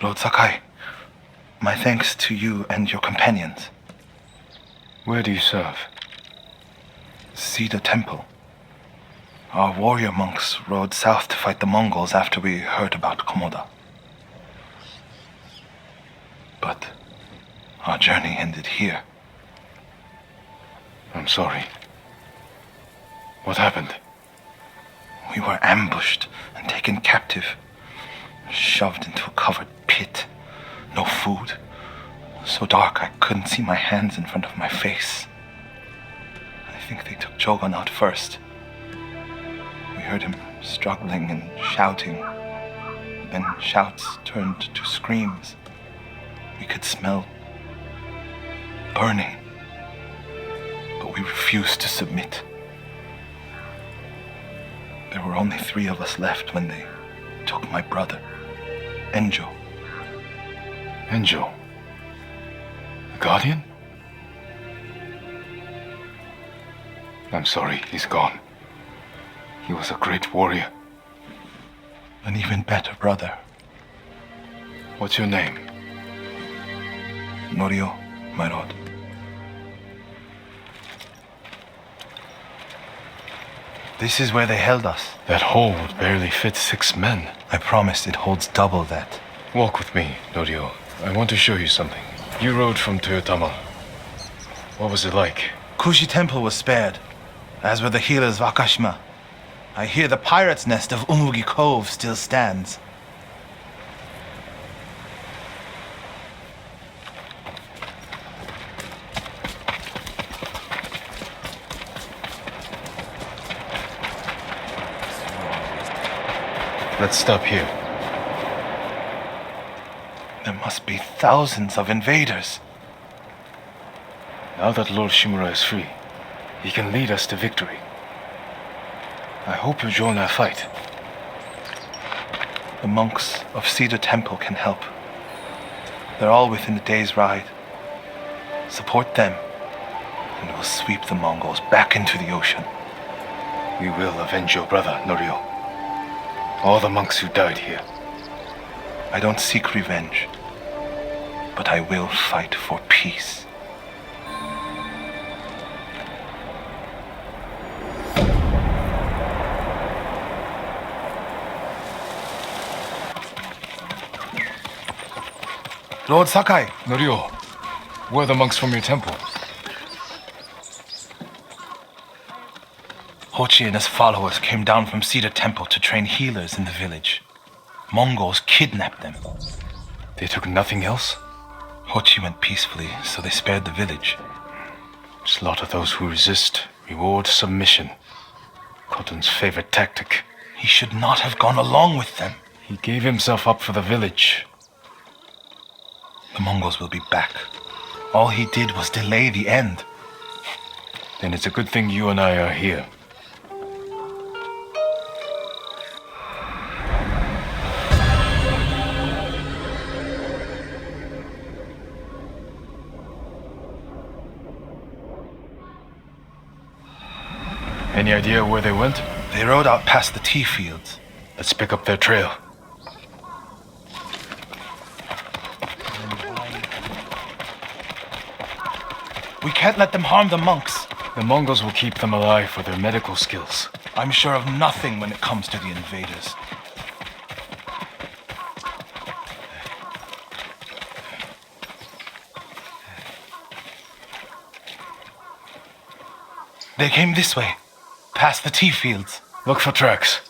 Lord Sakai, my thanks to you and your companions. Where do you serve? Cedar Temple. Our warrior monks rode south to fight the Mongols after we heard about Komoda. But our journey ended here. I'm sorry. What happened? We were ambushed and taken captive, shoved into a covered pit. No food. So dark I couldn't see my hands in front of my face. I think they took Jogon out first. We heard him struggling and shouting. Then shouts turned to screams. We could smell burning. But we refused to submit. There were only 3 of us left when they took my brother, Enjo. Enjo? The Guardian? I'm sorry, he's gone. He was a great warrior. An even better brother. What's your name? Norio, my lord. This is where they held us. That hole would barely fit 6 men. I promise it holds double that. Walk with me, Norio. I want to show you something. You rode from Toyotama. What was it like? Kushi Temple was spared, as were the healers of Akashima. I hear the pirate's nest of Umugi Cove still stands. Let's stop here. There must be thousands of invaders. Now that Lord Shimura is free, he can lead us to victory. I hope you join our fight. The monks of Cedar Temple can help. They're all within a day's ride. Support them, and we'll sweep the Mongols back into the ocean. We will avenge your brother, Norio. All the monks who died here. I don't seek revenge, but I will fight for peace. Lord Sakai! Norio, where are the monks from your temple? Hochi and his followers came down from Cedar Temple to train healers in the village. Mongols kidnapped them. They took nothing else? Hochi went peacefully, so they spared the village. Slaughter those who resist, reward submission. Khotun's favorite tactic. He should not have gone along with them. He gave himself up for the village. The Mongols will be back. All he did was delay the end. Then it's a good thing you and I are here. Any idea where they went? They rode out past the tea fields. Let's pick up their trail. We can't let them harm the monks. The Mongols will keep them alive for their medical skills. I'm sure of nothing when it comes to the invaders. They came this way, past the tea fields. Look for tracks.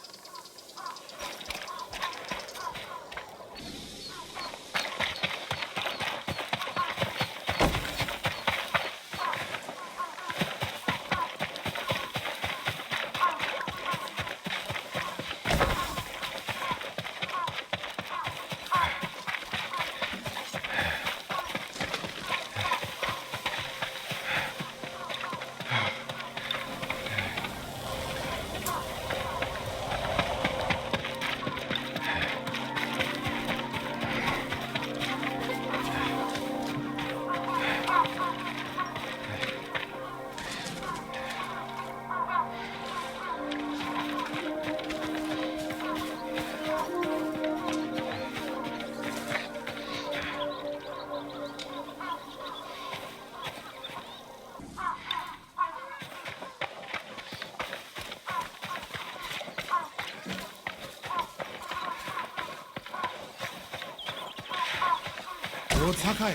Lord Sakai,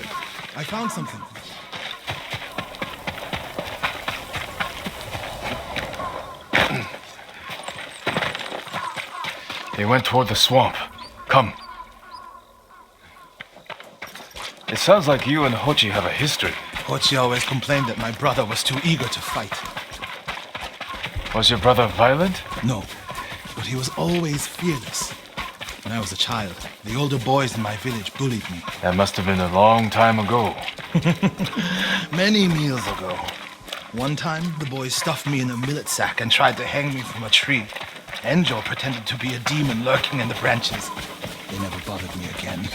I found something. They went toward the swamp. Come. It sounds like you and Hochi have a history. Hochi always complained that my brother was too eager to fight. Was your brother violent? No, but he was always fearless. When I was a child, the older boys in my village bullied me. That must have been a long time ago. Many meals ago. One time, the boys stuffed me in a millet sack and tried to hang me from a tree. Enjo pretended to be a demon lurking in the branches. They never bothered me again.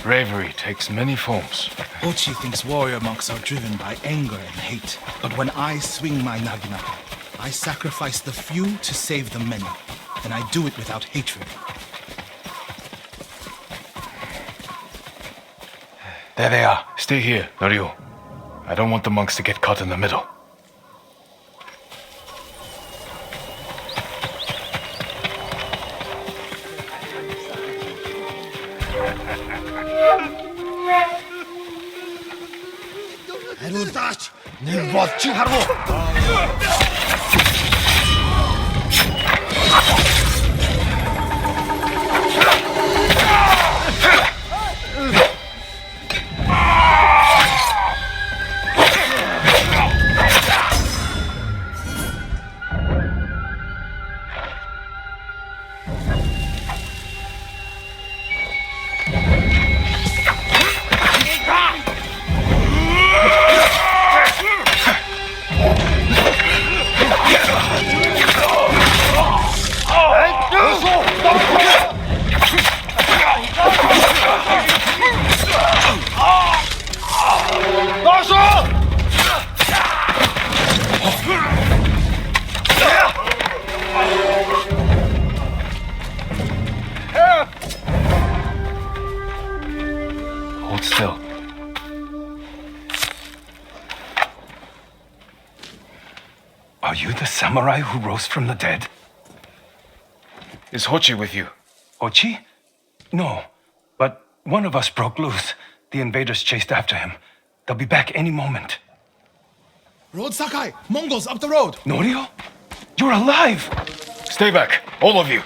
Bravery takes many forms. Hochi thinks warrior monks are driven by anger and hate. But when I swing my naginata, I sacrifice the few to save the many. And I do it without hatred. There they are. Stay here, Norio. I don't want the monks to get caught in the middle. Hold still. Are you the samurai who rose from the dead? Is Hochi with you? Ochi? No, but one of us broke loose. The invaders chased after him. They'll be back any moment. Lord Sakai, Mongols up the road! Norio? You're alive! Stay back, all of you.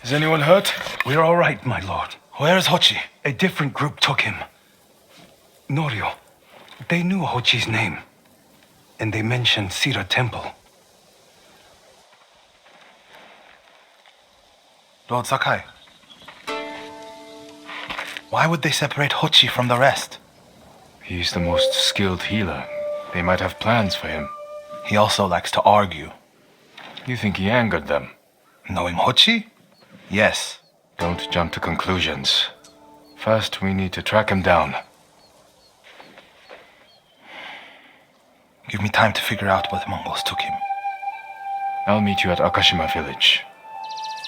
Is anyone hurt? We're all right, my lord. Where is Hochi? A different group took him. Norio. They knew Hochi's name. And they mentioned Cedar Temple. Lord Sakai. Why would they separate Hochi from the rest? He's the most skilled healer. They might have plans for him. He also likes to argue. You think he angered them? Knowing Hochi? Yes. Don't jump to conclusions. First, we need to track him down. Give me time to figure out where the Mongols took him. I'll meet you at Akashima village.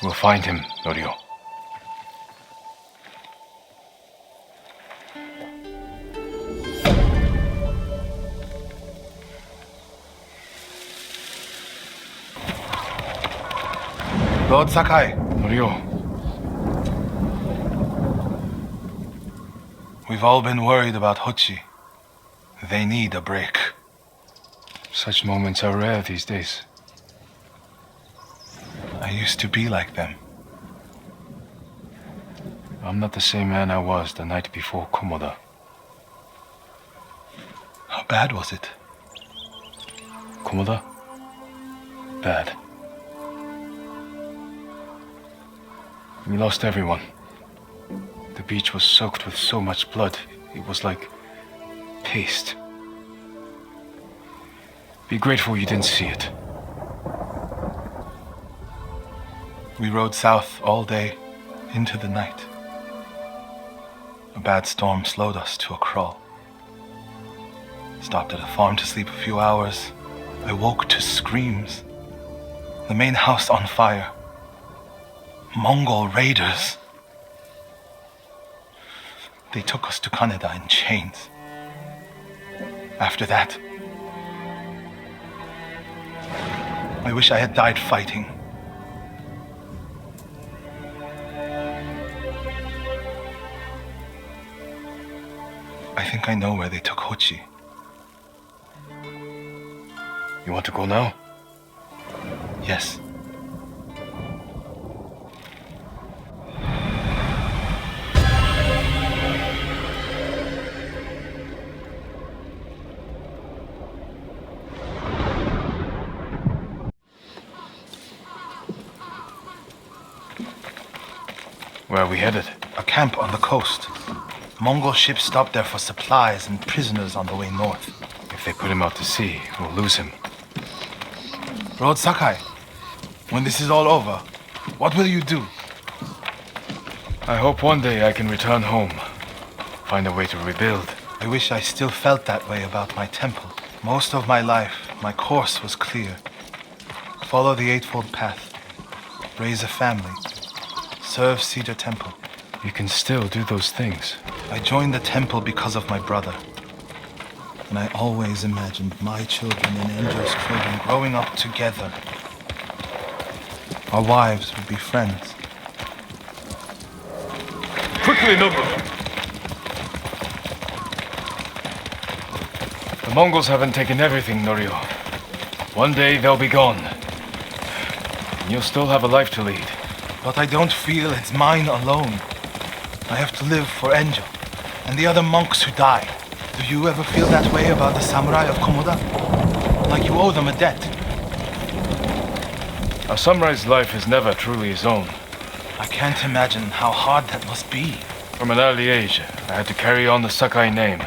We'll find him, Norio. Lord Sakai, Norio, we've all been worried about Hochi. They need a break. such moments are rare these days. I used to be like them. I'm not the same man I was the night before Komoda. How bad was it? Komoda? Bad. We lost everyone. The beach was soaked with so much blood. It was like paste. Be grateful you didn't see it. We rode south all day, into the night. A bad storm slowed us to a crawl. Stopped at a farm to sleep a few hours. I woke to screams. The main house on fire. Mongol raiders. They took us to Kaneda in chains. After that, I wish I had died fighting. I think I know where they took Hochi. You want to go now? Yes. Where are we headed? A camp on the coast. Mongol ships stopped there for supplies and prisoners on the way north. If they put him out to sea, we'll lose him. Lord Sakai, when this is all over, what will you do? I hope one day I can return home. Find a way to rebuild. I wish I still felt that way about my temple. Most of my life, my course was clear. Follow the Eightfold Path. Raise a family. Serve Cedar Temple. You can still do those things. I joined the temple because of my brother. And I always imagined my children and Angel's children growing up together. Our wives would be friends. Quickly, Nobu! The Mongols haven't taken everything, Norio. One day they'll be gone. And you'll still have a life to lead. But I don't feel it's mine alone. I have to live for Angel and the other monks who died. Do you ever feel that way about the samurai of Komoda? Like you owe them a debt? A samurai's life is never truly his own. I can't imagine how hard that must be. From an early age, I had to carry on the Sakai name.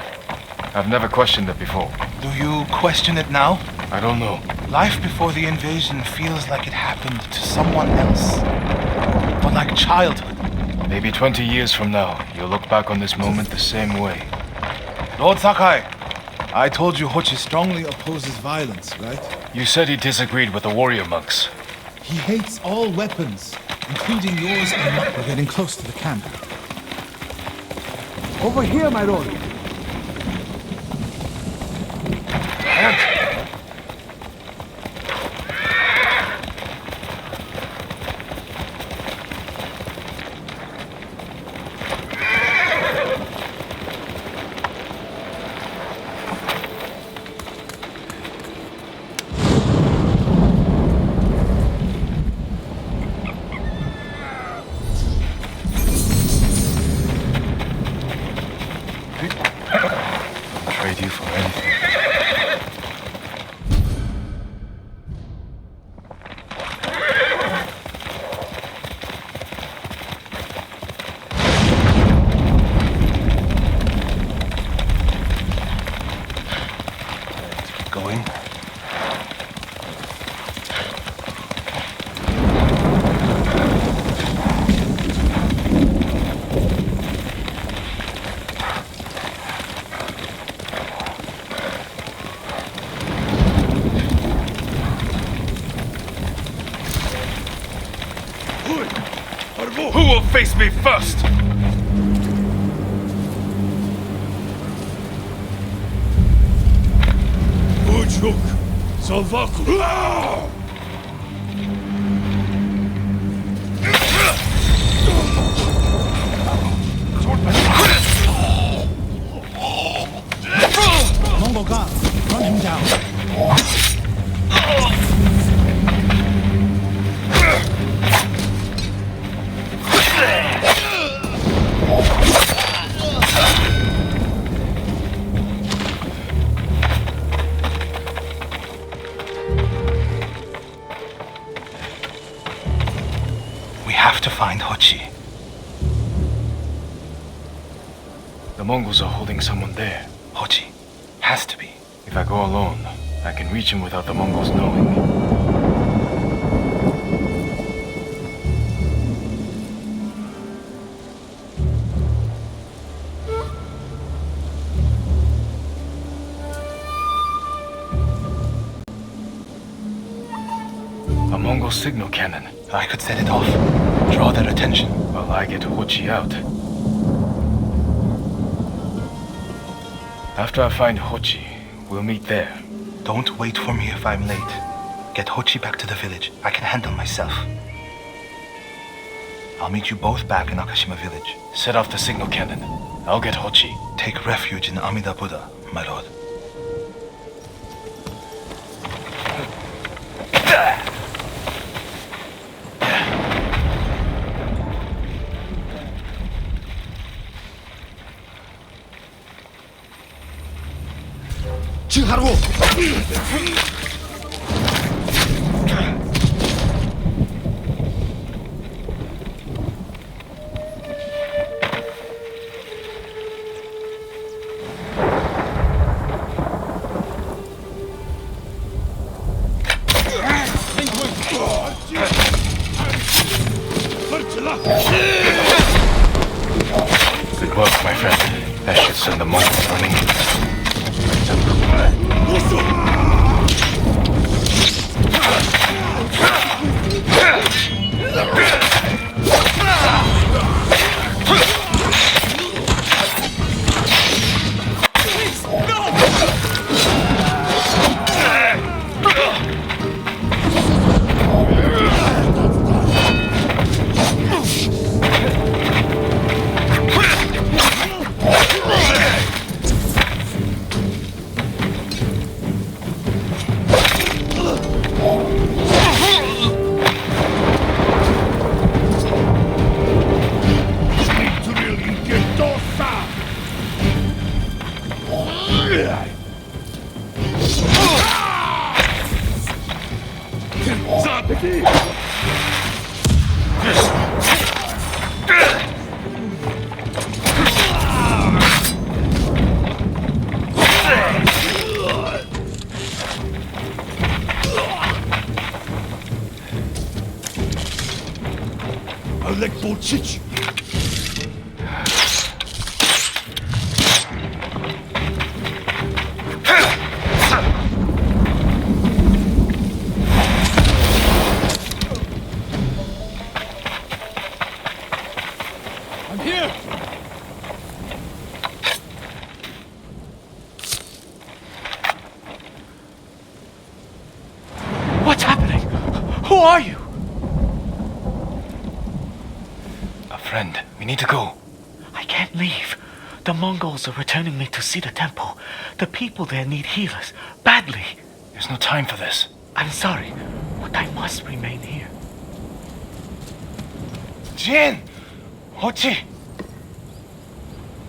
I've never questioned it before. Do you question it now? I don't know. Life before the invasion feels like it happened to someone else. Or like childhood. Maybe 20 years from now, you'll look back on this moment the same way. Lord Sakai, I told you Hochi strongly opposes violence, right? You said he disagreed with the warrior monks. He hates all weapons, including yours and mine. We're getting close to the camp. Over here, my lord. Trade you for anything. Going? Who will face me first? Bogar. Run him down. We have to find Hochi. The Mongols are holding someone there. Hochi. Has to be. If I go alone, I can reach him without the Mongols knowing. A Mongol signal cannon. I could set it off. Draw their attention. While I get Hochi out. After I find Hochi, we'll meet there. Don't wait for me if I'm late. Get Hochi back to the village. I can handle myself. I'll meet you both back in Akashima village. Set off the signal cannon. I'll get Hochi. Take refuge in Amida Buddha, my lord. Chiharu! Good work, my friend. That should send the Mongols running. What's happening? Who are you? A friend. We need to go. I can't leave. The Mongols are returning me to see the temple. The people there need healers. Badly. There's no time for this. I'm sorry, but I must remain here. Jin! Hochi!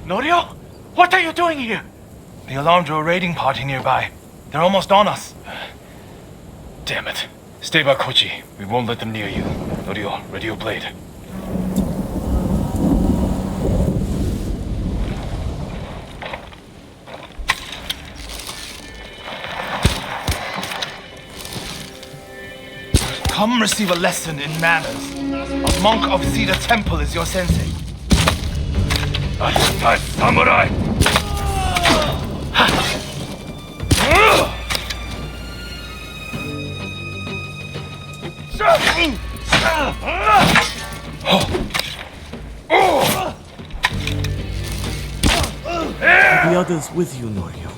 Norio? What are you doing here? The alarm drew a raiding party nearby. They're almost on us. Damn it. Stay back, Hochi. We won't let them near you. Norio, ready your blade. Come receive a lesson in manners. A monk of Cedar Temple is your sensei. A samurai! Are the others with you, Norio?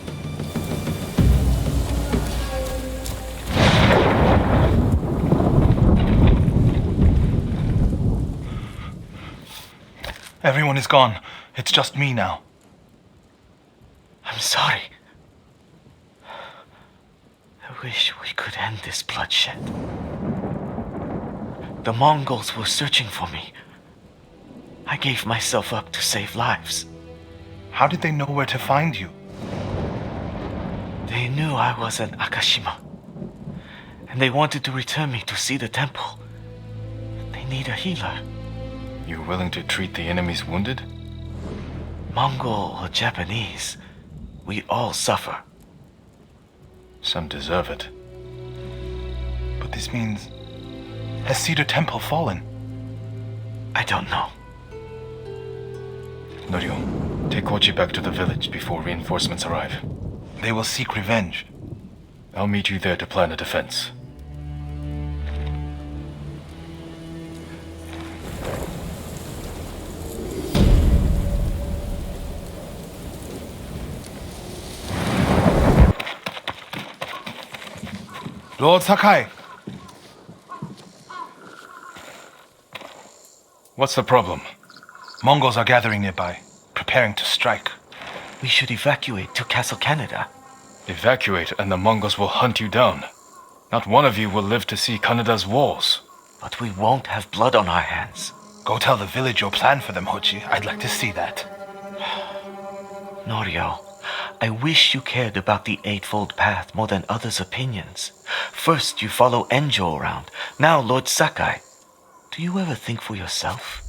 Everyone is gone. It's just me now. I'm sorry. wish we could end this bloodshed. The Mongols were searching for me. I gave myself up to save lives. How did they know where to find you? They knew I was an Akashima, and they wanted to return me to see the temple. They need a healer. You're willing to treat the enemy's wounded? Mongol or Japanese, we all suffer. Some deserve it. But this means... Has Cedar Temple fallen? I don't know. Norio, take Hochi back to the village before reinforcements arrive. They will seek revenge. I'll meet you there to plan a defense. Lord Sakai! What's the problem? Mongols are gathering nearby, preparing to strike. We should evacuate to Castle Canada. Evacuate and the Mongols will hunt you down. Not one of you will live to see Kanada's walls. But we won't have blood on our hands. Go tell the village your plan for them, Hochi. I'd like to see that. Norio, I wish you cared about the Eightfold Path more than others' opinions. First you follow Enjo around, now Lord Sakai. Do you ever think for yourself?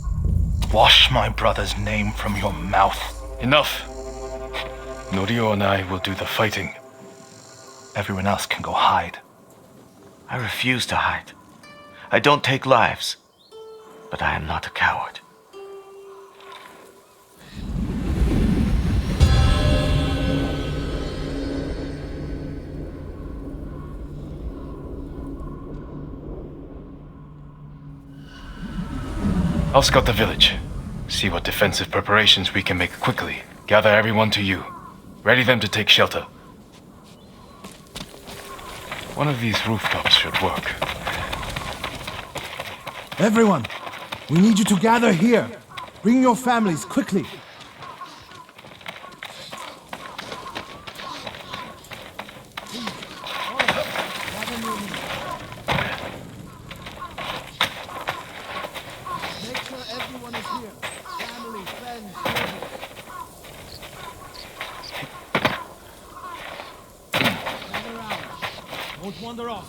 Wash my brother's name from your mouth. Enough! Norio and I will do the fighting. Everyone else can go hide. I refuse to hide. I don't take lives, but I am not a coward. I'll scout the village. See what defensive preparations we can make quickly. Gather everyone to you. Ready them to take shelter. One of these rooftops should work. Everyone, we need you to gather here. Bring your families, quickly. Make sure everyone is here. Family, friends, neighbors. Gather around. Don't wander off.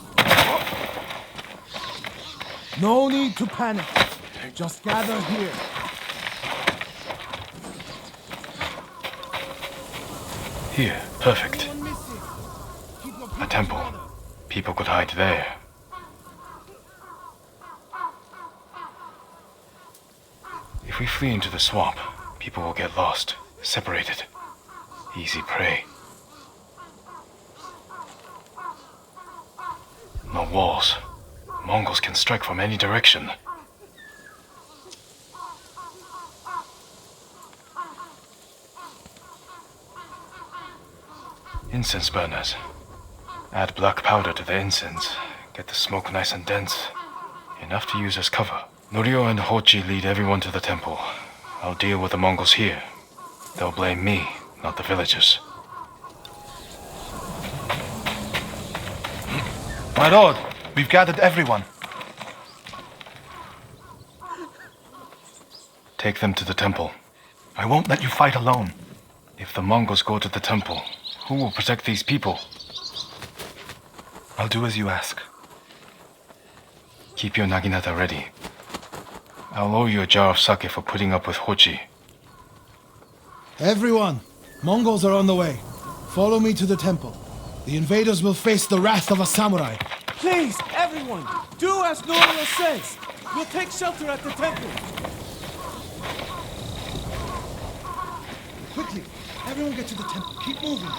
No need to panic. Just gather here. Here, perfect. Anyone missing? Keep your A people temple. together. People could hide there. If we flee into the swamp, people will get lost, separated. Easy prey. No walls. Mongols can strike from any direction. Incense burners. Add black powder to the incense. Get the smoke nice and dense. Enough to use as cover. Norio and Hochi lead everyone to the temple. I'll deal with the Mongols here. They'll blame me, not the villagers. My lord, we've gathered everyone. Take them to the temple. I won't let you fight alone. If the Mongols go to the temple, who will protect these people? I'll do as you ask. Keep your naginata ready. I'll owe you a jar of sake for putting up with Hochi. Everyone, Mongols are on the way. Follow me to the temple. The invaders will face the wrath of a samurai. Please, everyone, do as Norio says. We'll take shelter at the temple. Quickly, everyone get to the temple. Keep moving.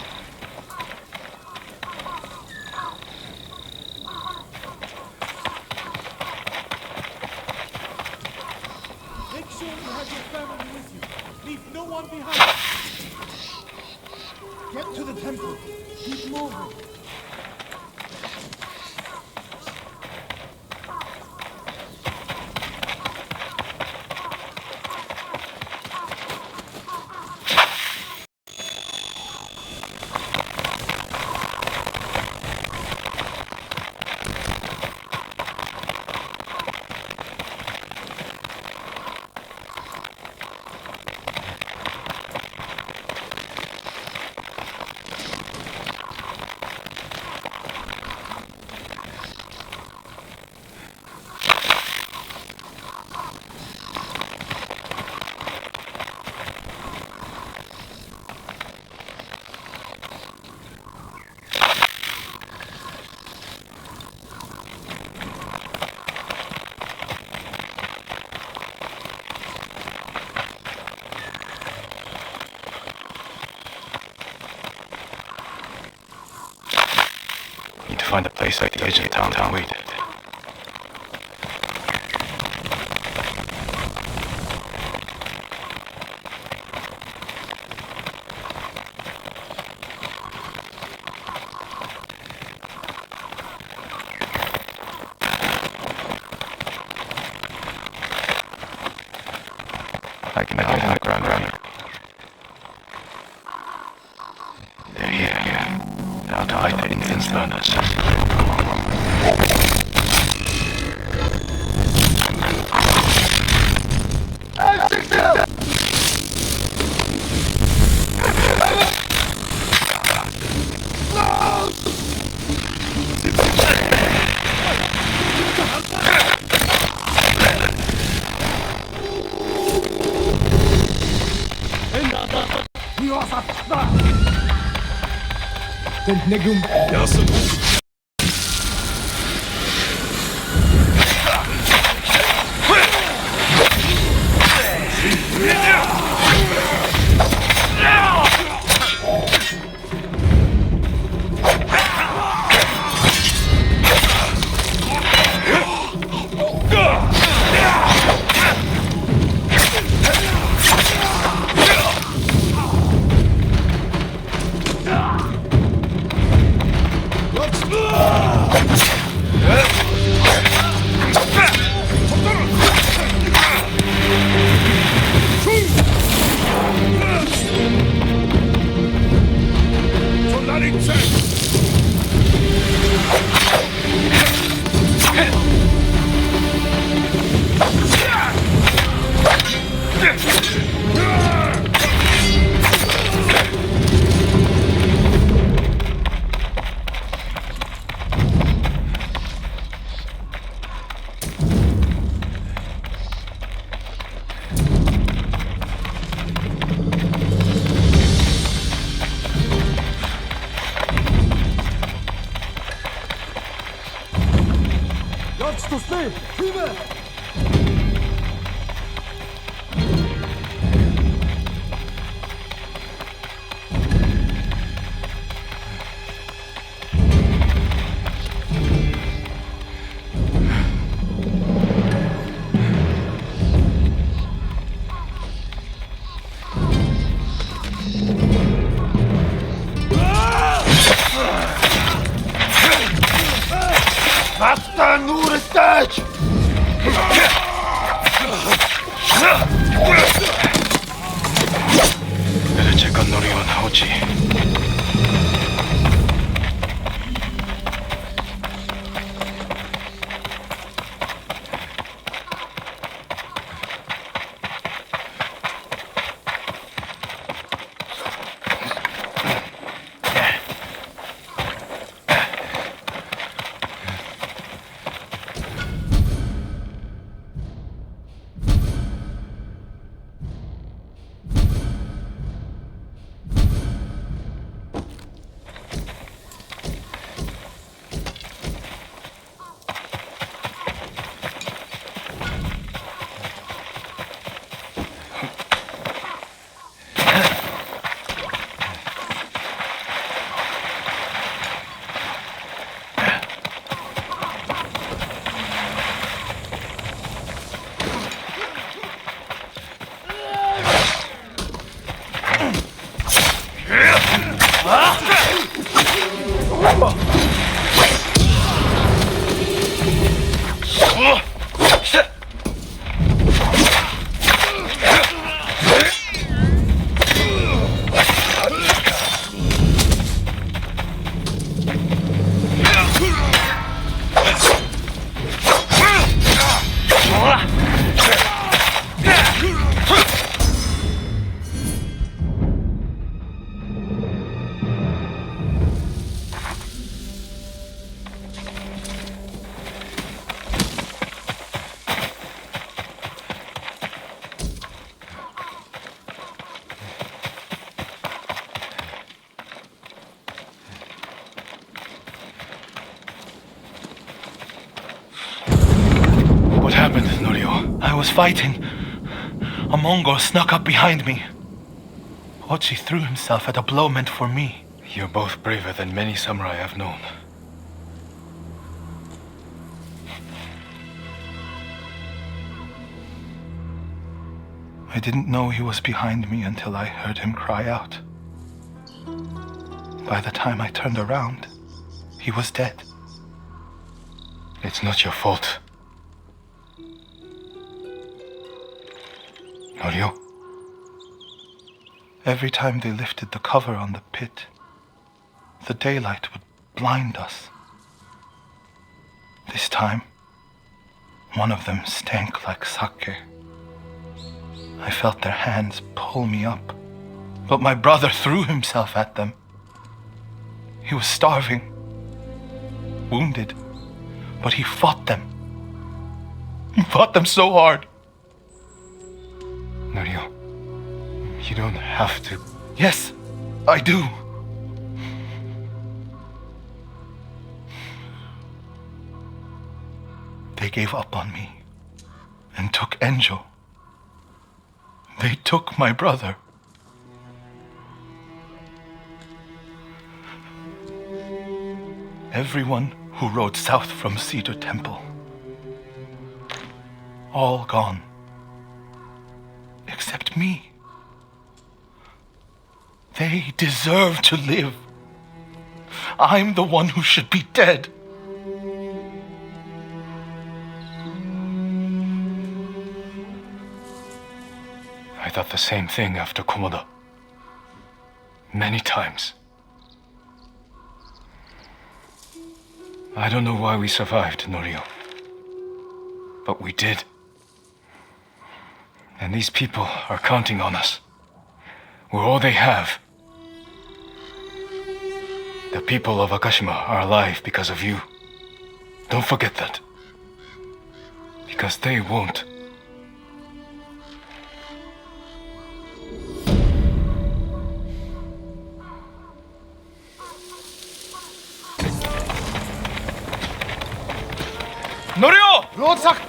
Make sure you have your family with you. Leave no one behind. Get to the temple. Keep moving. find a place at the edge of town and wait. I can hide in the ground. They're here. Now to hide the incense burners. Better check on Norio and Hochi. What happened, Norio? I was fighting. A Mongol snuck up behind me. Hochi threw himself at a blow meant for me. You're both braver than many samurai I've known. I didn't know he was behind me until I heard him cry out. By the time I turned around, he was dead. It's not your fault. Norio? Every time they lifted the cover on the pit, the daylight would blind us. This time, one of them stank like sake. I felt their hands pull me up, but my brother threw himself at them. He was starving, wounded, but he fought them. He fought them so hard. Norio, you don't have to. Yes, I do. They gave up on me and took Enjo. They took my brother. Everyone who rode south from Cedar Temple. All gone. Except me. They deserve to live. I'm the one who should be dead. I thought the same thing after Komoda. Many times. I don't know why we survived, Norio. But we did. And these people are counting on us. We're all they have. The people of Akashima are alive because of you. Don't forget that. Because they won't. Norio! Lord Sak...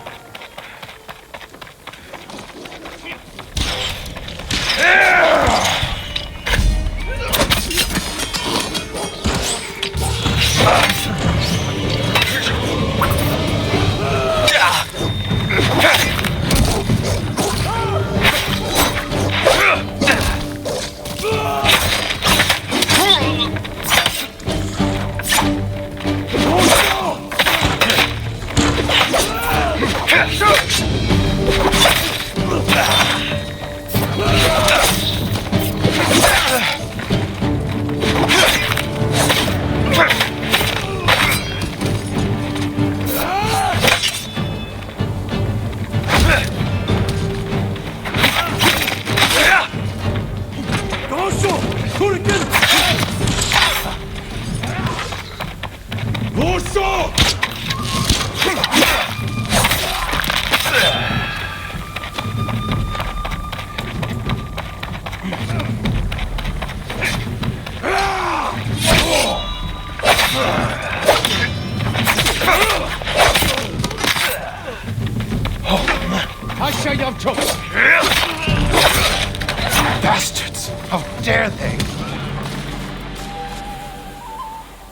Bastards! How dare they!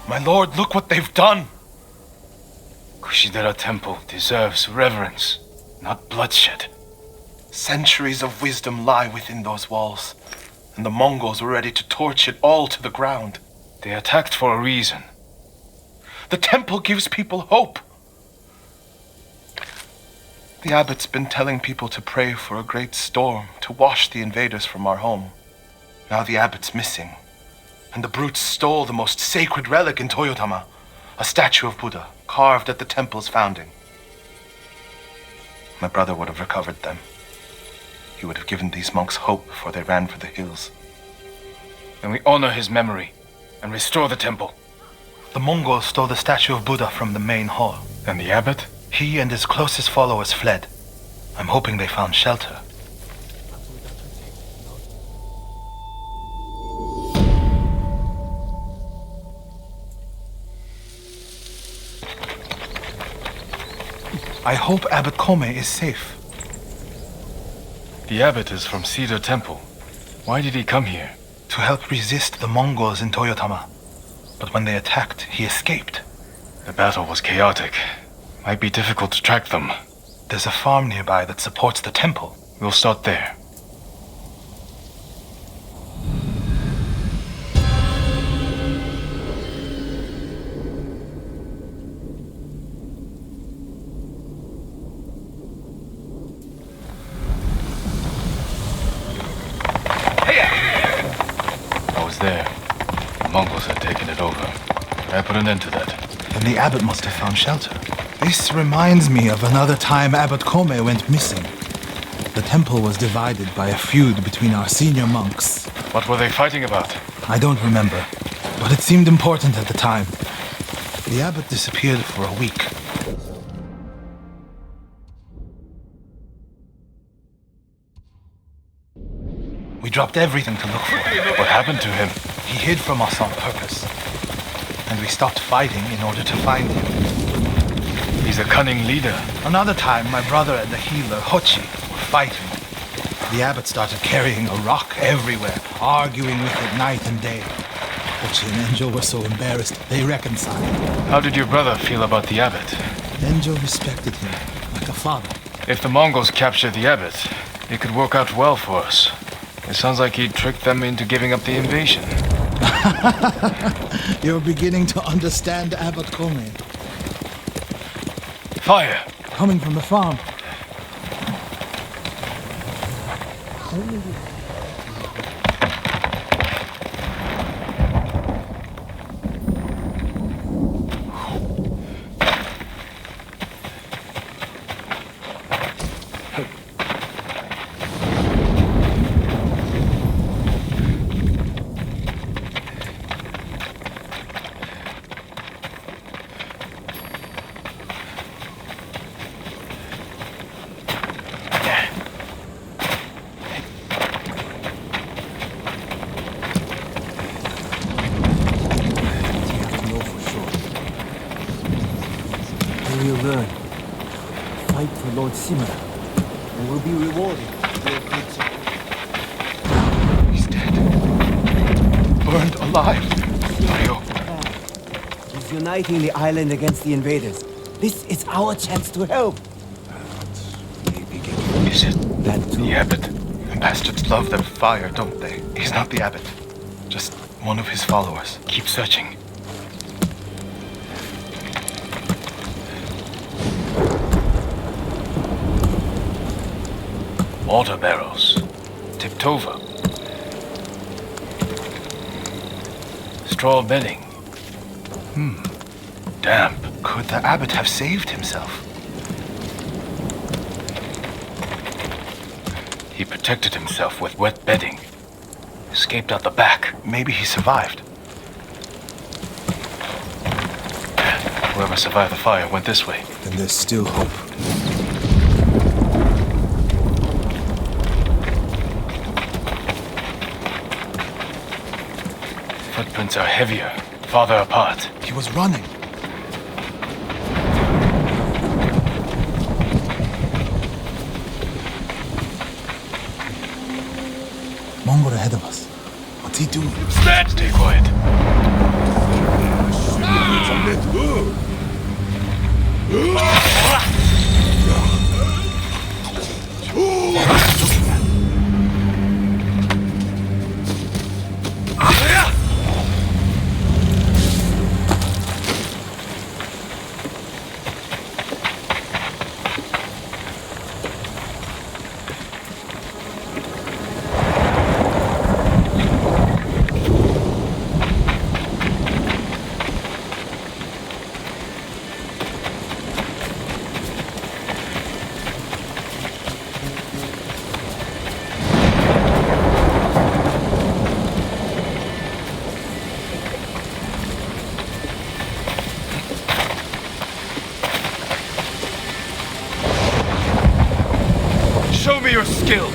My lord, look what they've done! Kushidera Temple deserves reverence, not bloodshed. Centuries of wisdom lie within those walls, and the Mongols were ready to torch it all to the ground. They attacked for a reason. The temple gives people hope. The abbot's been telling people to pray for a great storm to wash the invaders from our home. Now the abbot's missing, and the brutes stole the most sacred relic in Toyotama, a statue of Buddha carved at the temple's founding. My brother would have recovered them. He would have given these monks hope before they ran for the hills. Then we honor his memory and restore the temple. The Mongols stole the statue of Buddha from the main hall. And the abbot? He and his closest followers fled. I'm hoping they found shelter. I hope Abbot Kome is safe. The abbot is from Cedar Temple. Why did he come here? To help resist the Mongols in Toyotama. But when they attacked, he escaped. The battle was chaotic. Might be difficult to track them. There's a farm nearby that supports the temple. We'll start there. Mongols had taken it over. I put an end to that. Then the abbot must have found shelter. This reminds me of another time Abbot Kome went missing. The temple was divided by a feud between our senior monks. What were they fighting about? I don't remember, but it seemed important at the time. The abbot disappeared for a week. We dropped everything to look for him. What happened to him? He hid from us on purpose. And we stopped fighting in order to find him. He's a cunning leader. Another time, my brother and the healer, Hochi, were fighting. The abbot started carrying a rock everywhere, arguing with it night and day. Hochi and Enjo were so embarrassed, they reconciled. How did your brother feel about the abbot? Enjo respected him, like a father. If the Mongols capture the abbot, it could work out well for us. It sounds like he tricked them into giving up the invasion. You're beginning to understand Abbot Kome. Fire! Coming from the farm. We'll learn. Fight for Lord Simura, and we'll be rewarded for your good service. He's dead. Burned alive. Norio. He's uniting the island against the invaders. This is our chance to help. Is it That too. The abbot. the bastards love their fire, don't they? He's not the abbot. Just one of his followers. Keep searching. Water barrels. Tipped over. Straw bedding. Damp. Could the abbot have saved himself? He protected himself with wet bedding. Escaped out the back. Maybe he survived. Whoever survived the fire went this way. Then there's still hope. Footprints are heavier, farther apart. He was running. Mongol ahead of us. What's he doing? Stay quiet. Show me your skill!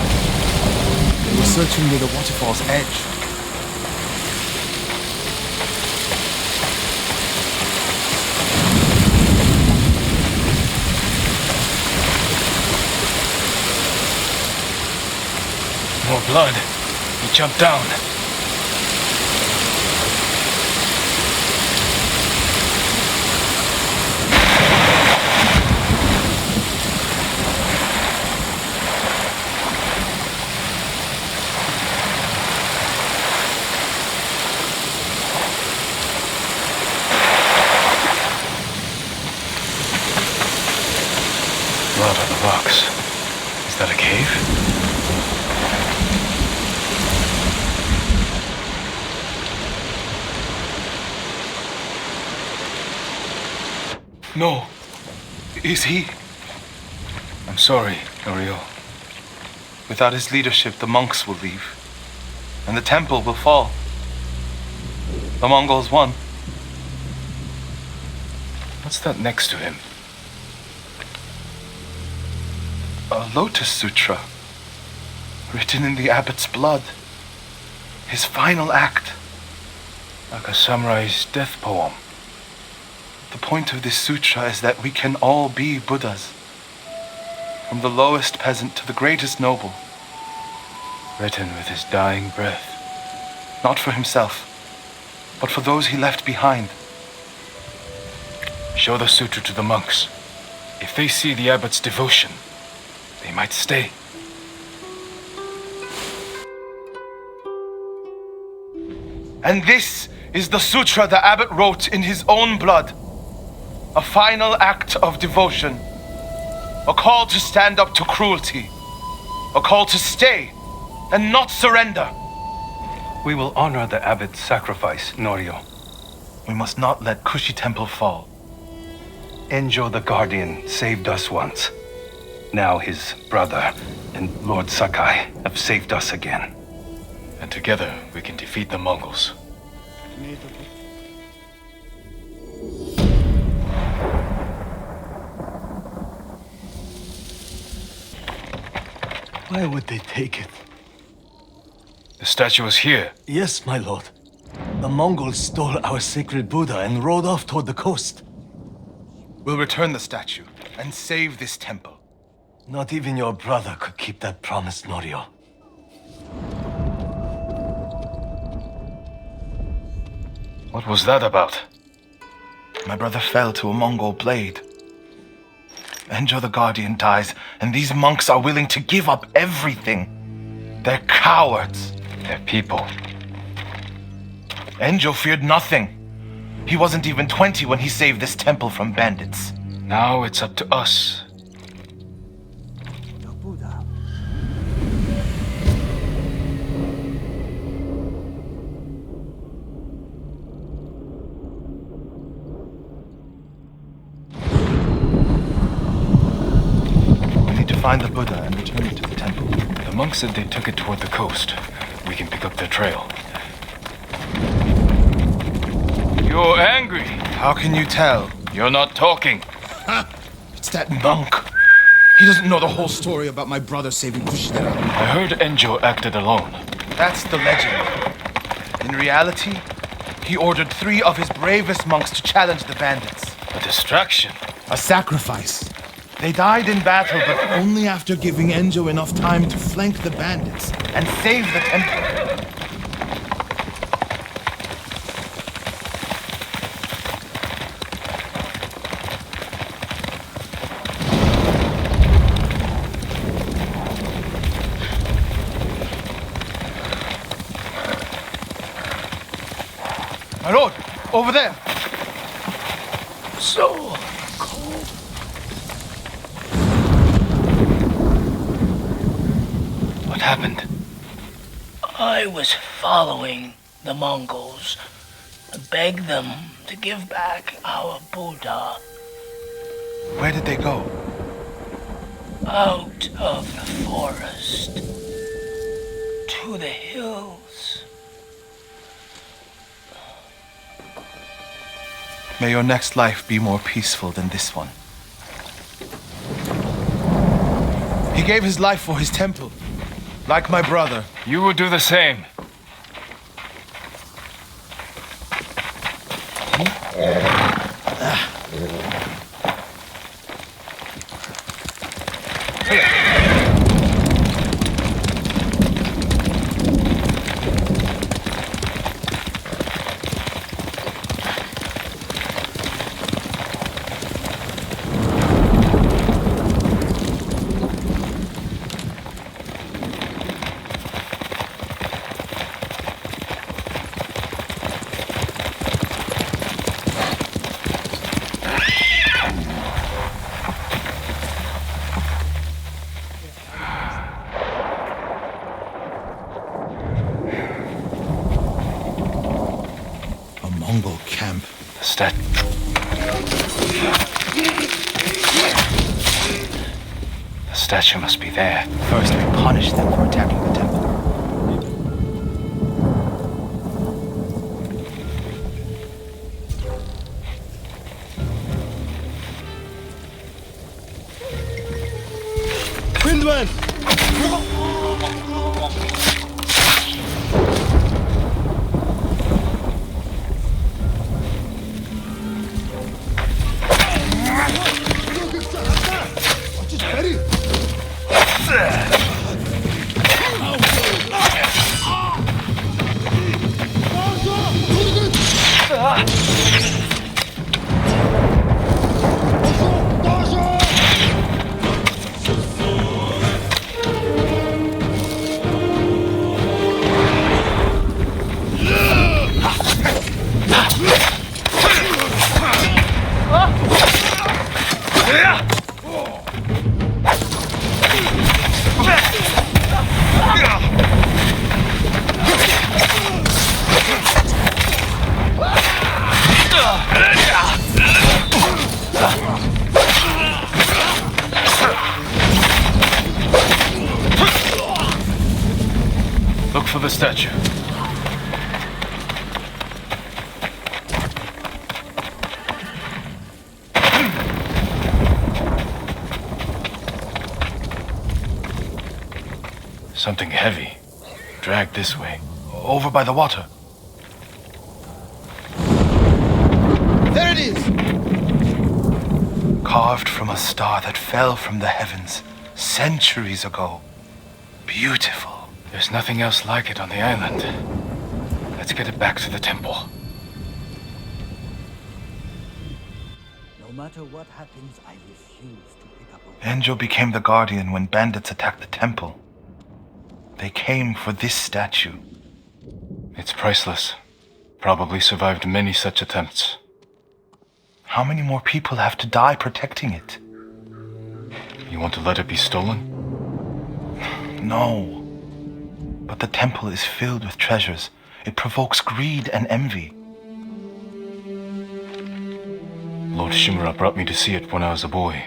They were searching near the waterfall's edge. More blood. He jumped down. Blood on the rocks. Is that a cave? No. Is he? I'm sorry, Norio. Without his leadership, the monks will leave. And the temple will fall. The Mongols won. What's that next to him? A lotus sutra. Written in the abbot's blood. His final act. Like a samurai's death poem. The point of this sutra is that we can all be Buddhas. From the lowest peasant to the greatest noble. Written with his dying breath. Not for himself, but for those he left behind. Show the sutra to the monks. If they see the abbot's devotion, they might stay. And this is the sutra the abbot wrote in his own blood. A final act of devotion. A call to stand up to cruelty. A call to stay and not surrender. We will honor the abbot's sacrifice, Norio. We must not let Kushi Temple fall. Enjo the Guardian saved us once. Now his brother and Lord Sakai have saved us again. And together we can defeat the Mongols. Why would they take it? The statue is here. Yes, my lord. The Mongols stole our sacred Buddha and rode off toward the coast. We'll return the statue and save this temple. Not even your brother could keep that promise, Norio. What was that about? My brother fell to a Mongol blade. Enjo the Guardian dies, and these monks are willing to give up everything. They're cowards. They're people. Enjo feared nothing. He wasn't even 20 when he saved this temple from bandits. Now it's up to us. Your Buddha. We need to find the Buddha and return it to the temple. The monks said they took it toward the coast. We can pick up their trail. You're angry. How can you tell? You're not talking. It's that monk. He doesn't know the whole story about my brother saving Kushidera. I heard Enjo acted alone. That's the legend. In reality, he ordered 3 of his bravest monks to challenge the bandits. A distraction. A sacrifice. They died in battle, but Only after giving Enjo enough time to flank the bandits. and save the temple. My lord, over there. So cold. What happened? I was following the Mongols. I begged them to give back our Buddha Where did they go? out of the forest to the hills. May your next life be more peaceful than this one. He gave his life for his temple, like my brother. You will do the same. A Mongol camp. The statue must be there. First, we punish them for attacking the temple. Windman! Look for the statue. Something heavy. Dragged this way. Over by the water. There it is! Carved from a star that fell from the heavens centuries ago. Beautiful. There's nothing else like it on the island. Let's get it back to the temple. No matter what happens, I refuse to pick up a... Enjo became the guardian when bandits attacked the temple. They came for this statue. It's priceless. Probably survived many such attempts. How many more people have to die protecting it? You want to let it be stolen? No. But the temple is filled with treasures. It provokes greed and envy. Lord Shimura brought me to see it when I was a boy.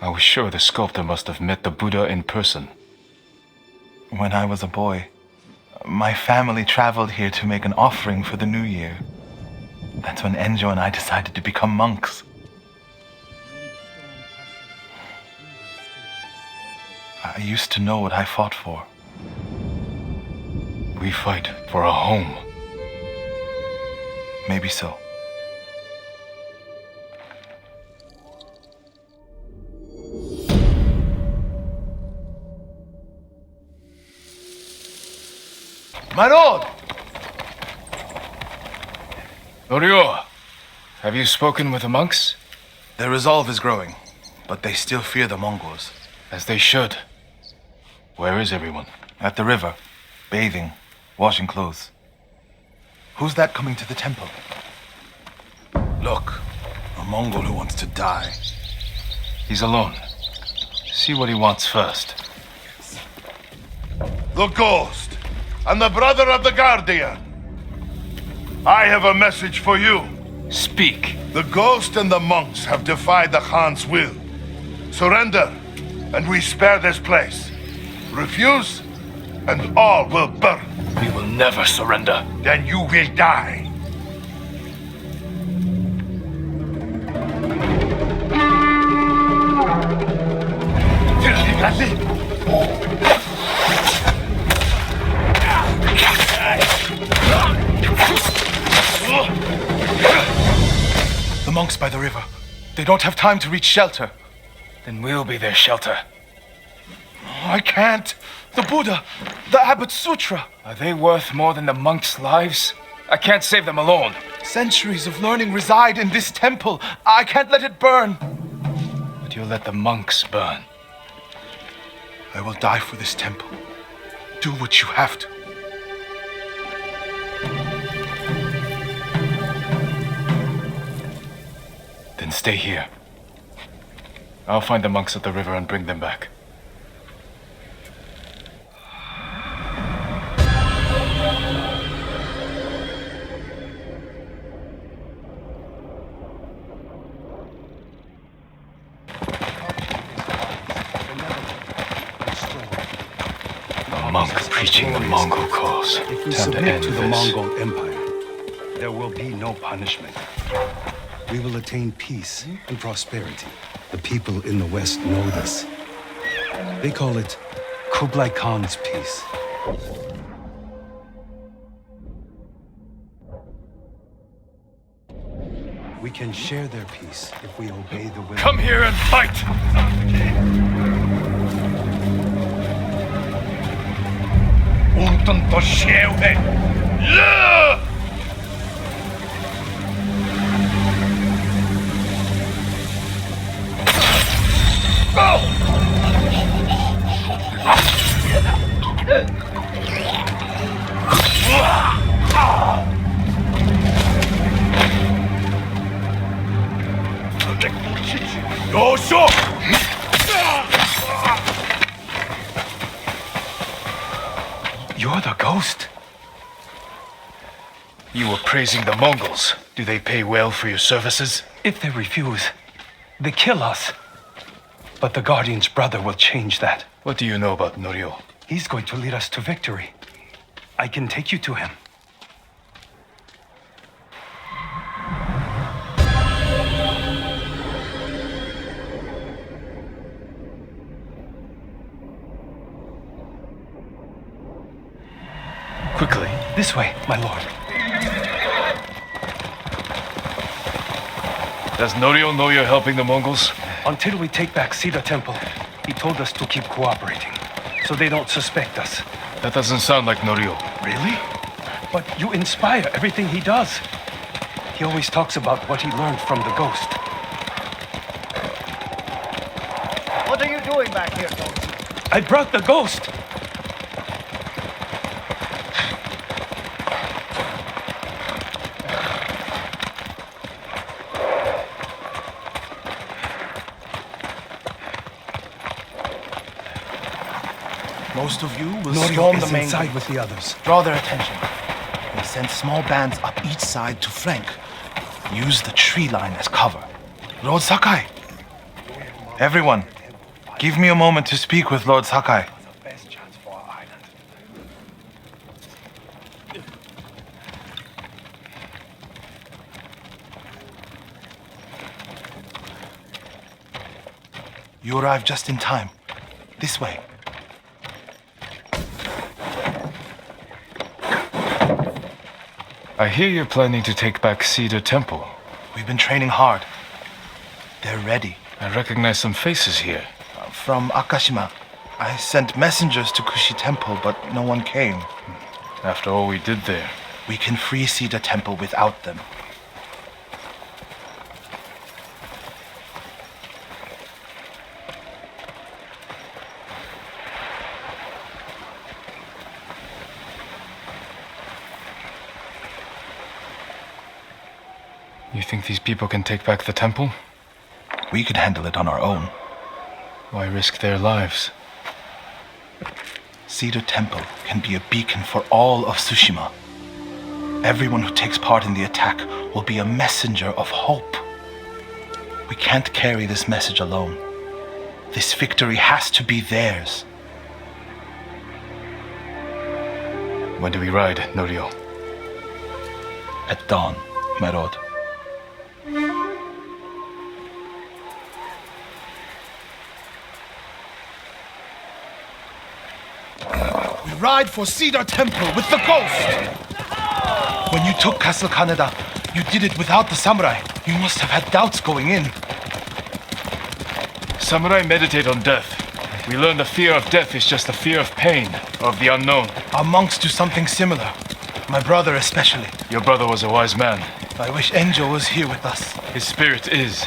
I was sure the sculptor must have met the Buddha in person. When I was a boy, my family traveled here to make an offering for the new year. That's when Enjo and I decided to become monks. I used to know what I fought for. We fight for a home. Maybe so. My lord! Norio, have you spoken with the monks? Their resolve is growing, but they still fear the Mongols. As they should. Where is everyone? At the river, bathing, washing clothes. Who's that coming to the temple? Look, a Mongol who wants to die. He's alone. See what he wants first. The Ghost, and the brother of the Guardian. I have a message for you. Speak. The Ghost and the monks have defied the Khan's will. Surrender, and we spare this place. Refuse, and all will burn. We will never surrender. Then you will die. The monks by the river. They don't have time to reach shelter. Then we'll be their shelter. I can't. The Buddha, the Abbot's Sutra. Are they worth more than the monks' lives? I can't save them alone. Centuries of learning reside in this temple. I can't let it burn. But you'll let the monks burn. I will die for this temple. Do what you have to. Then stay here. I'll find the monks at the river and bring them back. A monk preaching the Mongol cause. If we Time to submit end to the this. Mongol Empire, there will be no punishment. We will attain peace and prosperity. The people in the West know this. They call it Kublai Khan's peace. We can share their peace if we obey the will. Come here and fight! You're the ghost? You were praising the Mongols. Do they pay well for your services? If they refuse, they kill us. But the Guardian's brother will change that. What do you know about Norio? He's going to lead us to victory. I can take you to him. Quickly. This way, my lord. Does Norio know you're helping the Mongols? Until we take back Cedar Temple, he told us to keep cooperating, so they don't suspect us. That doesn't sound like Norio. Really? But you inspire everything he does. He always talks about what he learned from the ghost. What are you doing back here, Ghost? I brought the ghost! Most of you will Norio storm is the main inside gate. with the others. Draw their attention. They send small bands up each side to flank. Use the tree line as cover. Lord Sakai! Everyone, give me a moment to speak with Lord Sakai. You arrived just in time. This way. I hear you're planning to take back Cedar Temple. We've been training hard. They're ready. I recognize some faces here. From Akashima, I sent messengers to Kushi Temple, but no one came. After all we did there. We can free Cedar Temple without them. You think these people can take back the temple? We could handle it on our own. Why risk their lives? Cedar Temple can be a beacon for all of Tsushima. Everyone who takes part in the attack will be a messenger of hope. We can't carry this message alone. This victory has to be theirs. When do we ride, Norio? At dawn, my lord. We ride for Cedar Temple with the Ghost! When you took Castle Kaneda, you did it without the samurai. You must have had doubts going in. Samurai meditate on death. We learn the fear of death is just the fear of pain, of the unknown. Our monks do something similar. My brother especially. Your brother was a wise man. I wish Enjo was here with us. His spirit is.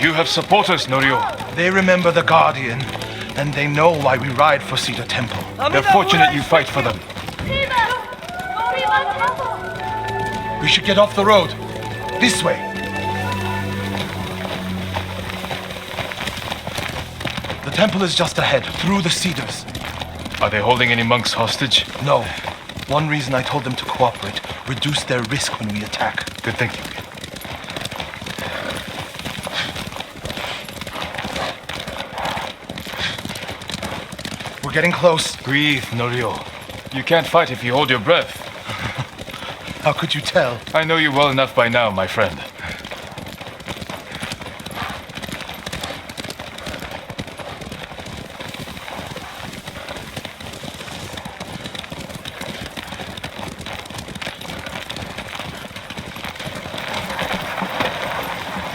You have supporters, Norio. They remember the Guardian, and they know why we ride for Cedar Temple. They're fortunate you fight for them. We should get off the road. This way. The temple is just ahead, through the cedars. Are they holding any monks hostage? No. One reason I told them to cooperate, reduce their risk when we attack. Good thinking. We're getting close. Breathe, Norio. You can't fight if you hold your breath. How could you tell? I know you well enough by now, my friend.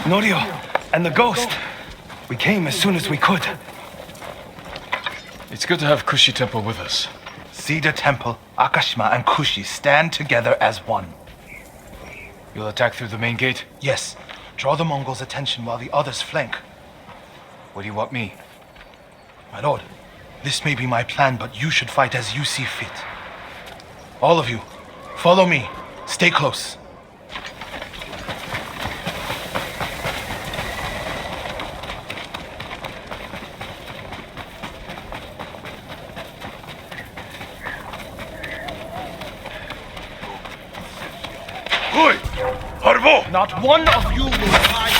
Norio and the Ghost. We came as soon as we could. It's good to have Kushi Temple with us. Cedar Temple, Akashima, and Kushi stand together as one. You'll attack through the main gate? Yes. Draw the Mongols' attention while the others flank. What do you want me? My lord, this may be my plan, but you should fight as you see fit. All of you, follow me. Stay close. Not one of you will die.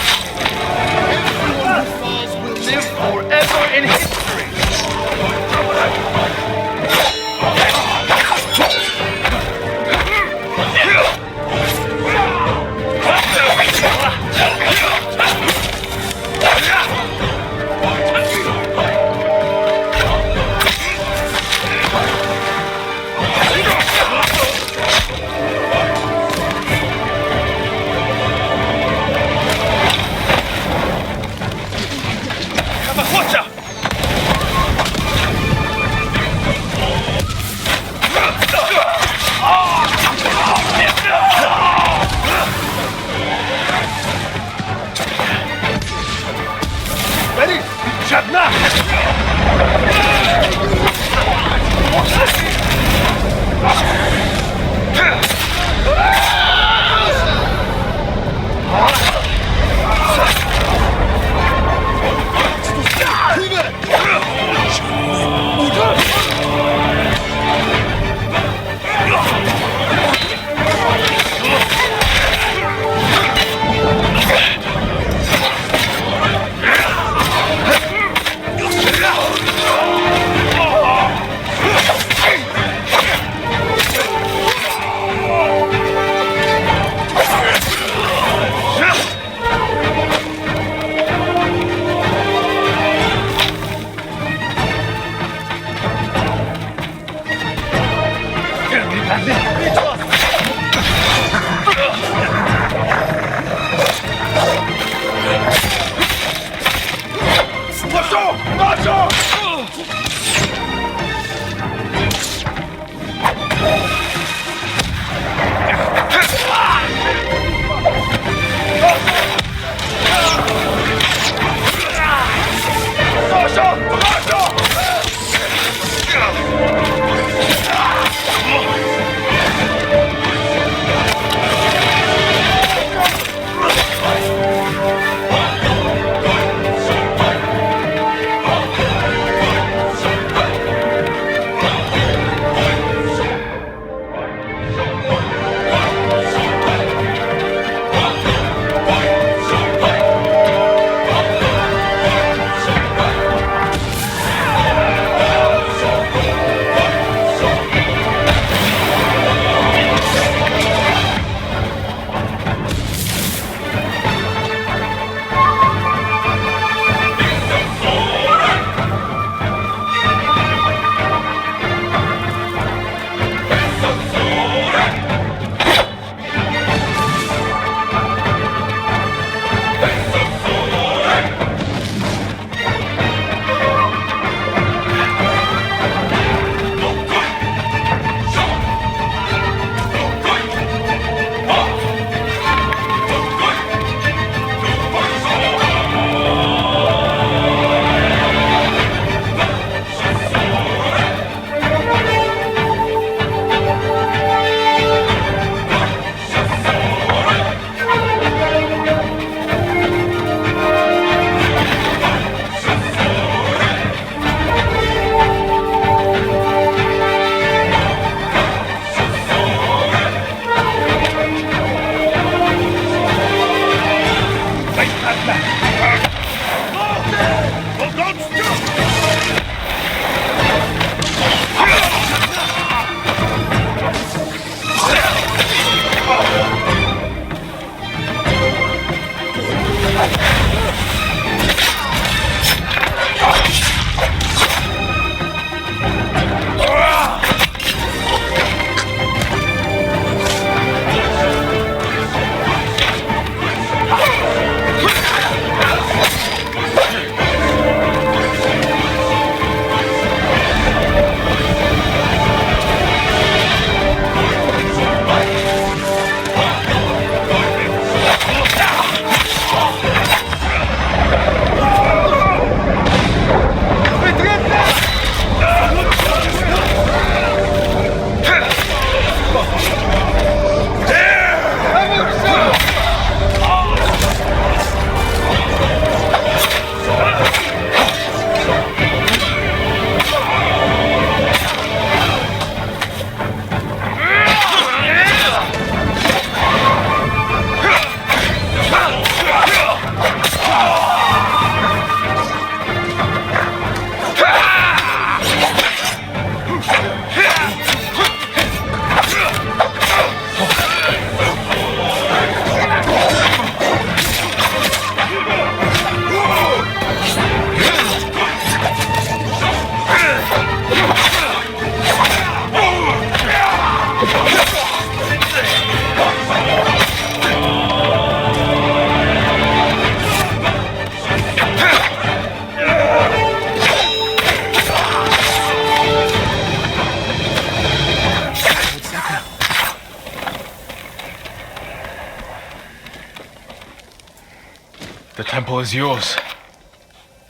Everyone who falls will live forever in history. The temple is yours.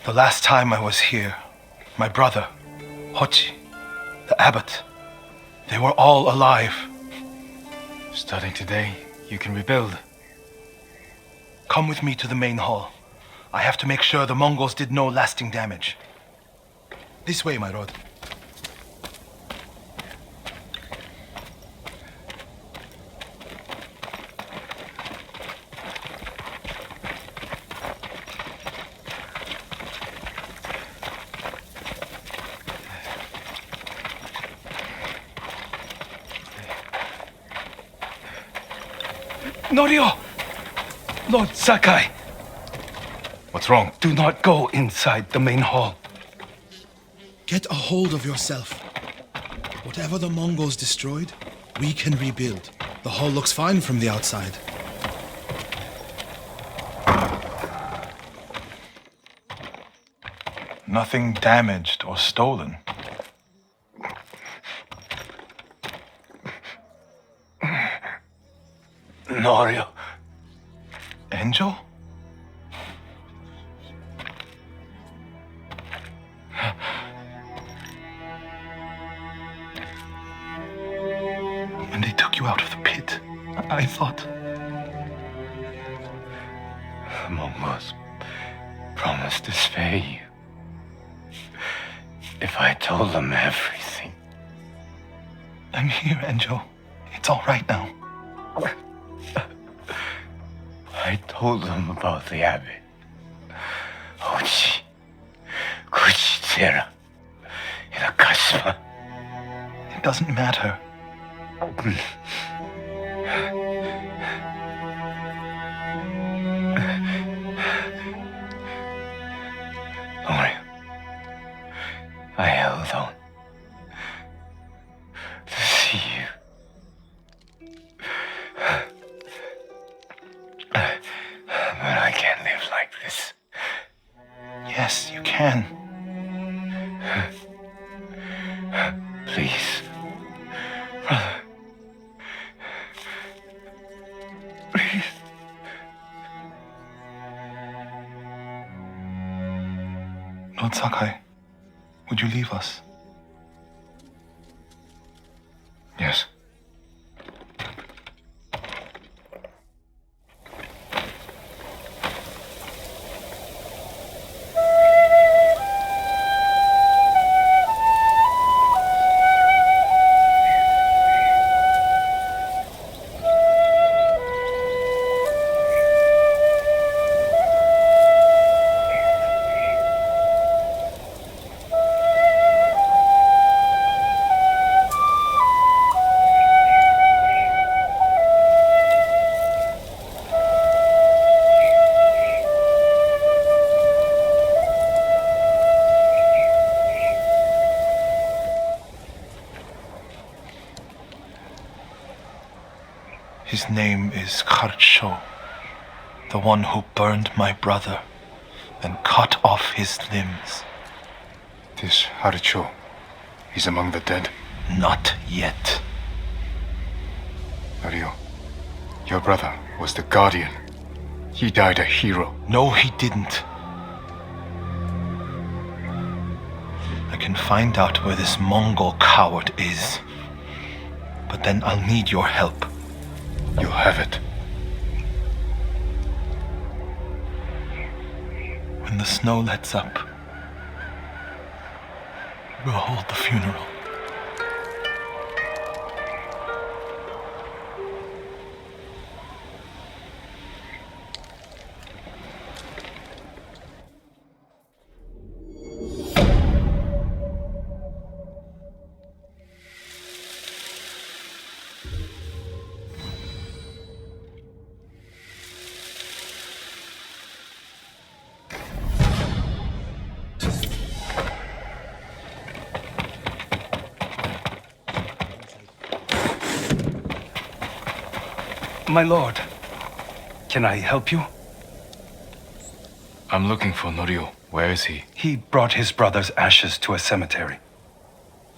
The last time I was here, my brother, Hochi, the abbot, they were all alive. Starting today, you can rebuild. Come with me to the main hall. I have to make sure the Mongols did no lasting damage. This way, my lord. Norio! Lord Sakai, What's wrong? do not go inside the main hall. Get a hold of yourself. Whatever the Mongols destroyed, we can rebuild. The hall looks fine from the outside. Nothing damaged or stolen. Norio. Angel? When they took you out of the pit, I thought... The Mongols promised to spare you. If I told them everything. I'm here, Angel. It's all right now. I told them about the abbot. Hochi, Kuchitsera, Hirakashima. It doesn't matter. Norio, I held on to see you. But I can't live like this. Yes, you can. Please, brother. Please. Lord Sakai, would you leave us? Yes. His name is Kharcho, the one who burned my brother and cut off his limbs. This Haricho, he's among the dead. Not yet. Norio, your brother was the guardian. He died a hero. No, he didn't. I can find out where this Mongol coward is. But then I'll need your help. You'll have it. When the snow lets up, we'll hold the funeral. My lord, can I help you? I'm looking for Norio. Where is he? He brought his brother's ashes to a cemetery.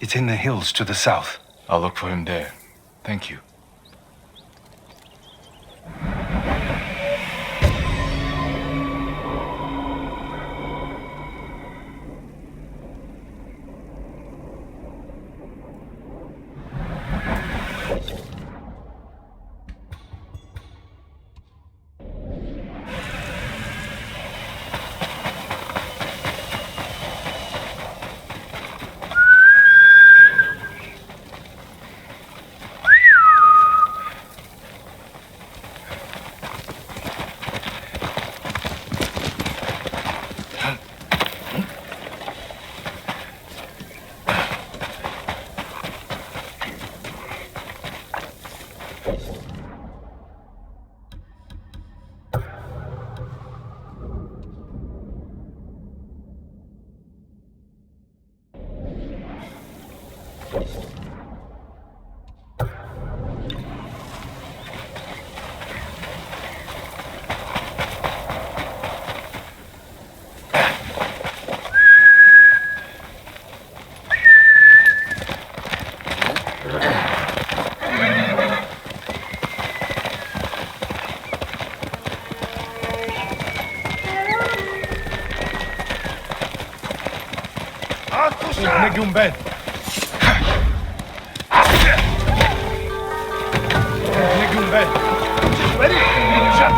It's in the hills to the south. I'll look for him there. Thank you. Negumben. Negumben. Ready? Shut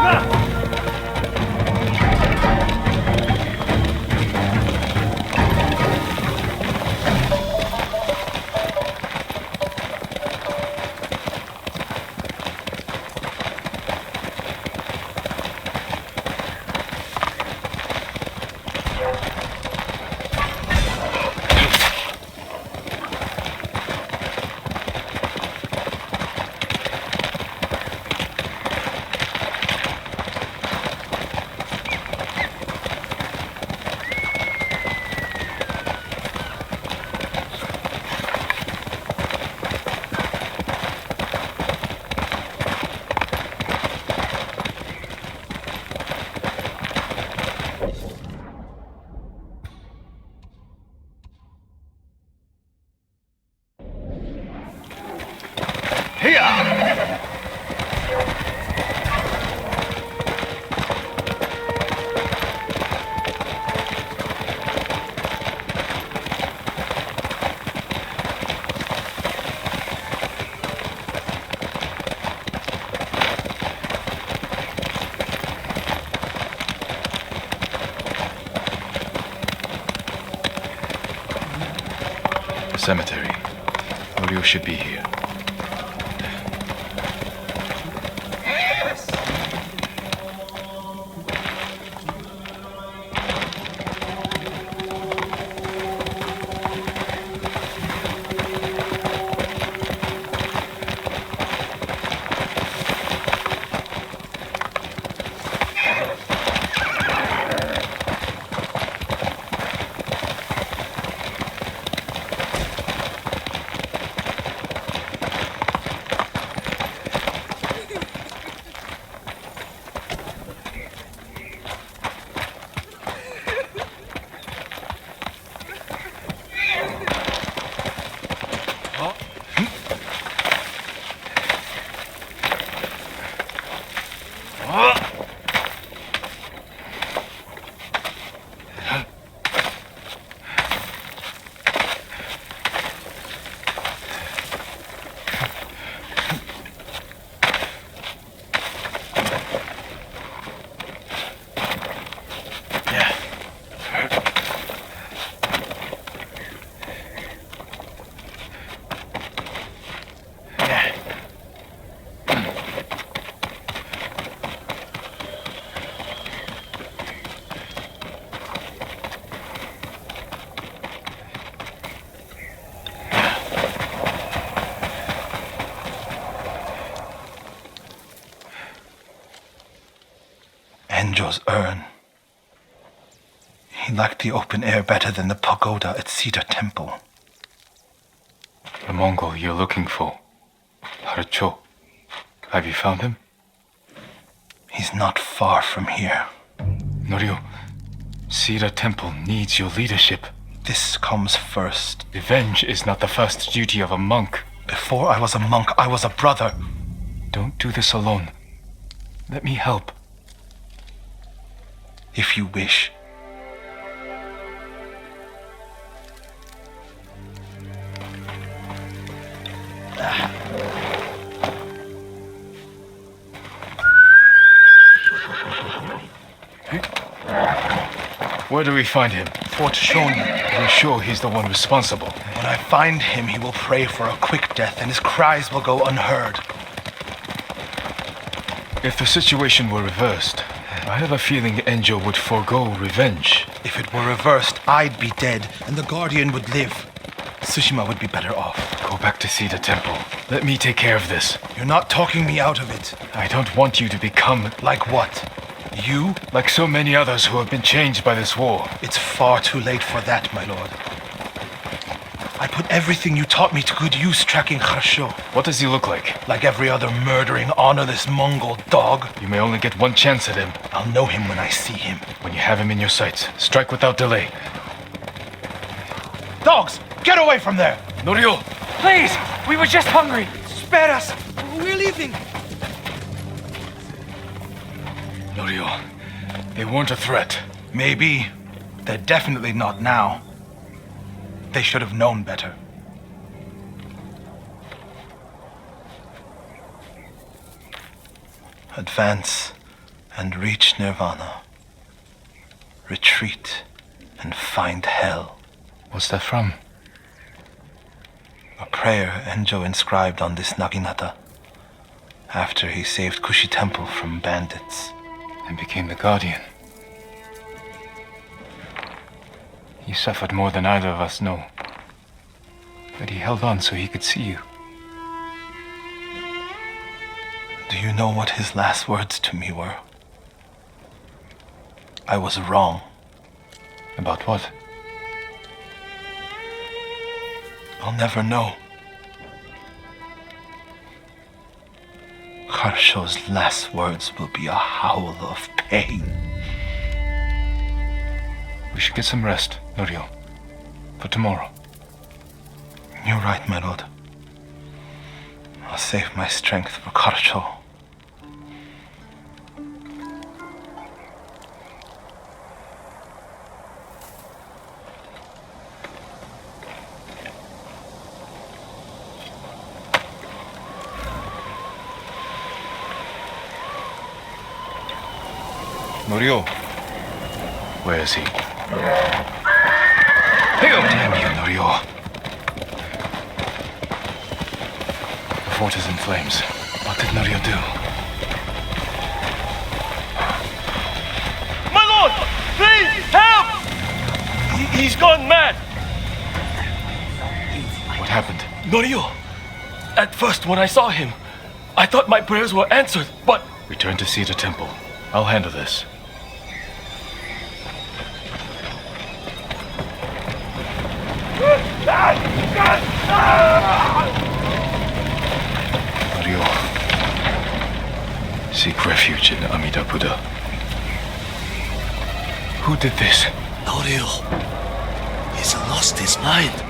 Cemetery. Norio should be here. Enjo's urn. He liked the open air better than the pagoda at Cedar Temple. The Mongol you're looking for. Haracho. Have you found him? He's not far from here. Norio, Cedar Temple needs your leadership. This comes first. Revenge is not the first duty of a monk. Before I was a monk, I was a brother. Don't do this alone. Let me help. If you wish. Where do we find him? Fort Shoni. You're sure he's the one responsible? When I find him, he will pray for a quick death, and his cries will go unheard. If the situation were reversed, I have a feeling Enjo would forego revenge. If it were reversed, I'd be dead, and the Guardian would live. Tsushima would be better off. Go back to Cedar Temple. Let me take care of this. You're not talking me out of it. I don't want you to become... Like what? You? Like so many others who have been changed by this war. It's far too late for that, my lord. I put everything you taught me to good use tracking Kharsho. What does he look like? Like every other murdering, honorless Mongol dog. You may only get one chance at him. I'll know him when I see him. When you have him in your sights, strike without delay. Dogs, get away from there! Norio! Please! We were just hungry! Spare us! We're leaving! Norio, they weren't a threat. Maybe. They're definitely not now. They should have known better. Advance and reach Nirvana. Retreat and find hell. What's that from? A prayer Enjo inscribed on this Naginata after he saved Kushi Temple from bandits. And became the Guardian. He suffered more than either of us know. But he held on so he could see you. Do you know what his last words to me were? I was wrong. About what? I'll never know. Kharsho's last words will be a howl of pain. We should get some rest, Norio. For tomorrow. You're right, my lord. I'll save my strength for Kharsho. Norio. Where is he? Damn you, Norio. The fort is in flames. What did Norio do? My lord! Please, help! He's gone mad! What happened? Norio! At first, when I saw him, I thought my prayers were answered, but... Return to Cedar Temple. I'll handle this. Norio. Seek refuge in Amida Buddha. Who did this? Norio. He's lost his mind.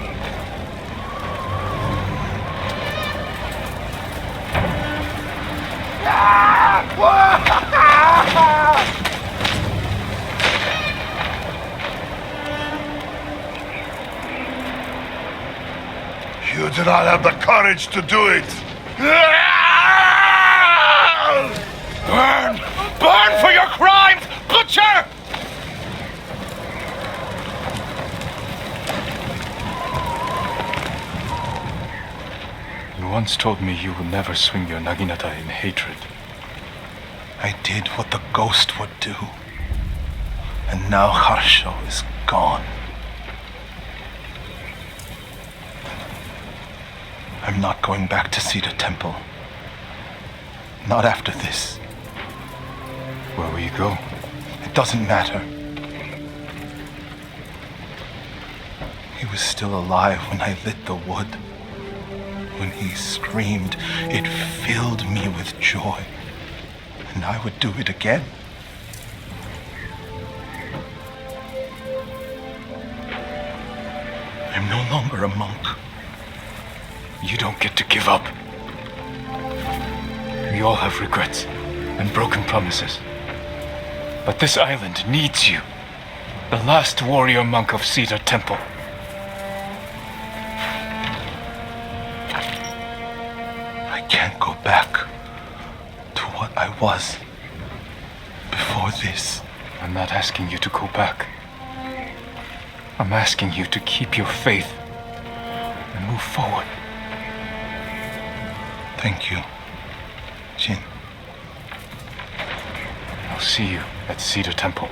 You do not have the courage to do it. Burn! Burn for your crimes, butcher! You once told me you would never swing your Naginata in hatred. I did what the ghost would do. And now Kharsho is gone. I'm not going back to Cedar Temple. Not after this. Where will you go? It doesn't matter. He was still alive when I lit the wood. When he screamed, it filled me with joy. And I would do it again. I'm no longer a monk. You don't get to give up. We all have regrets and broken promises. But this island needs you. The last warrior monk of Cedar Temple. I can't go back to what I was before this. I'm not asking you to go back. I'm asking you to keep your faith and move forward. Thank you, Jin. I'll see you at Cedar Temple.